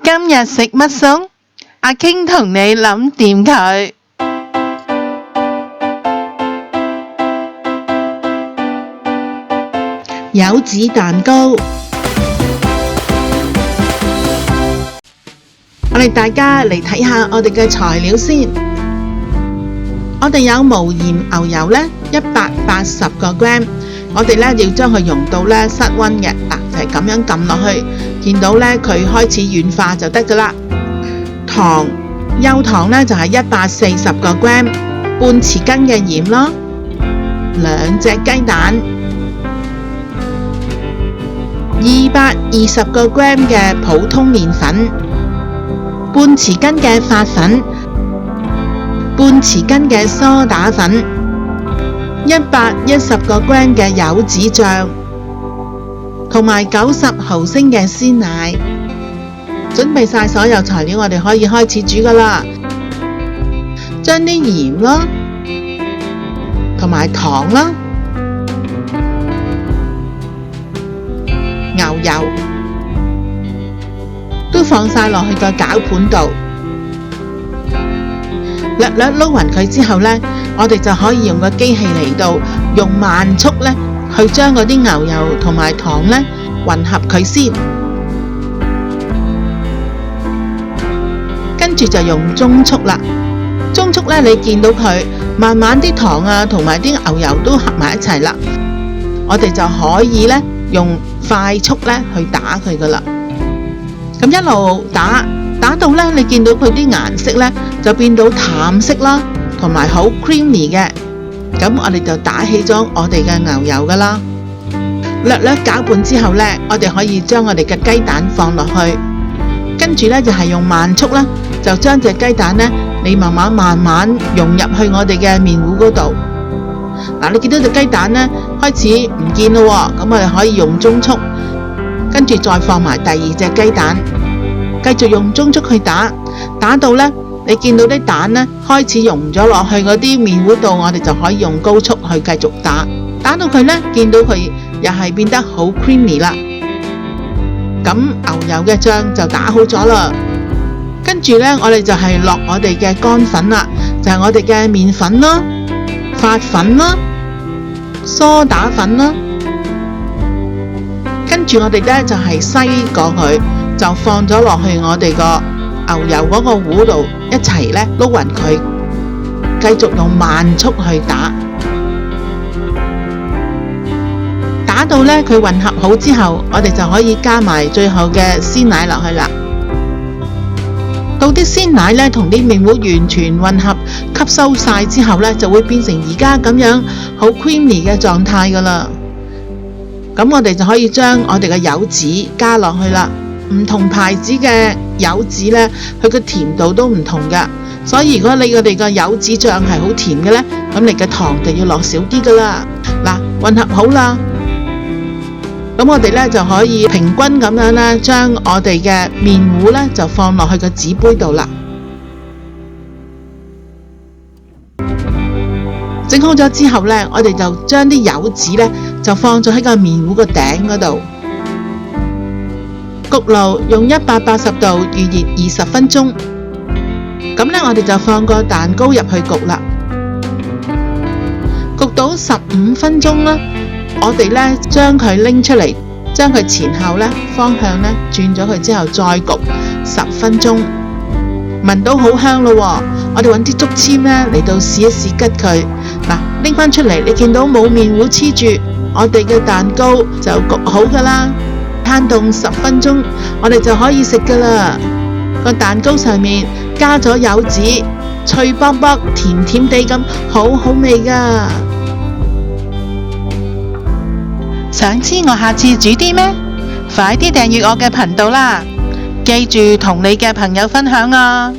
今日食乜餸？阿傾同你諗掂佢。柚子蛋糕，我哋大家嚟睇下我哋嘅材料先。我哋有無鹽牛油呢180個 gram， 我哋呢要將佢溶到呢室溫嘅，就係咁樣撳落去，見到呢佢開始軟化就得噶啦。糖，幼糖呢就係140個 gram， 半匙羹嘅鹽咯，2隻雞蛋，220個 gram 嘅普通麵粉，半匙羹嘅發粉，半匙羹嘅梳打粉，110個 gram 嘅柚子醬，同埋90毫升嘅鮮奶。準備晒所有材料，我哋可以開始煮噶啦。將啲鹽啦，同埋糖啦，牛油都放晒落去個攪盤度，略略撈勻佢之後呢，我哋就可以用個機器嚟到用慢速呢去將嗰啲牛油同埋糖呢混合佢先，跟住就用中速啦。中速呢，你見到佢慢慢啲糖啊同埋啲牛油都合埋一齊啦，我哋就可以呢用快速呢去打佢噶啦。咁一路打到呢，你見到佢啲顏色呢就變到淡色啦，同埋好 creamy 嘅。咁我哋就打起咗我哋嘅牛油噶啦。略略攪拌之後呢，我哋可以將我哋嘅雞蛋放落去，跟住呢就係用慢速啦，就將隻雞蛋呢，你慢慢融入去我哋嘅麵糊嗰度。嗱，你見到隻雞蛋呢開始唔見咯喎，咁我哋可以用中速，跟住再放埋第二隻雞蛋，繼續用中速去打到呢，你見到啲蛋呢開始溶咗落去嗰啲麵糊度，我哋就可以用高速去繼續打到佢呢，見到佢又係變得好 creamy 啦。咁牛油嘅醬就打好咗啦，跟住呢，我哋就係落我哋嘅乾粉啦，就係我哋嘅麵粉啦、發粉啦、梳打粉啦，跟住我哋呢就係篩過佢，就放咗落去我哋個牛油嗰個糊度一齊呢撈勻佢，繼續用慢速去打到呢佢混合好之後，我哋就可以加埋最後嘅鮮奶落去啦。到啲鮮奶呢同啲麵糊完全混合吸收晒之後呢，就會變成而家咁樣好 creamy 嘅狀態噶啦。咁我哋就可以將我哋嘅柚子加落去啦。唔同牌子嘅柚子呢，佢嘅甜度都唔同噶，所以如果我哋嘅柚子醬係好甜嘅呢，咁你嘅糖就要落少啲噶啦。嗱，混合好啦，咁我哋呢就可以平均咁樣呢，將我哋嘅麵糊呢就放落去個紙杯度啦。整好咗之後呢，我哋就將啲柚子呢就放咗喺個麵糊個頂嗰度。焗爐用180度預熱20分鐘，咁呢，我哋就放個蛋糕入去焗啦。焗到15分鐘啦，我哋呢將佢拎出嚟，將佢前後呢方向呢轉咗佢之後再焗10分鐘，聞到好香咯喎。我哋揾啲竹籤呢嚟到試一試吉佢。嗱，拎翻出嚟，你見到冇麵糊黐住，我哋嘅蛋糕就焗好噶啦。攤凍10分鐘，我哋就可以食噶啦。個蛋糕上面加咗柚子，脆卜卜、甜甜地咁，好好味噶。想知我下次煮啲咩？快啲訂閱我嘅頻道啦！記住同你嘅朋友分享啊！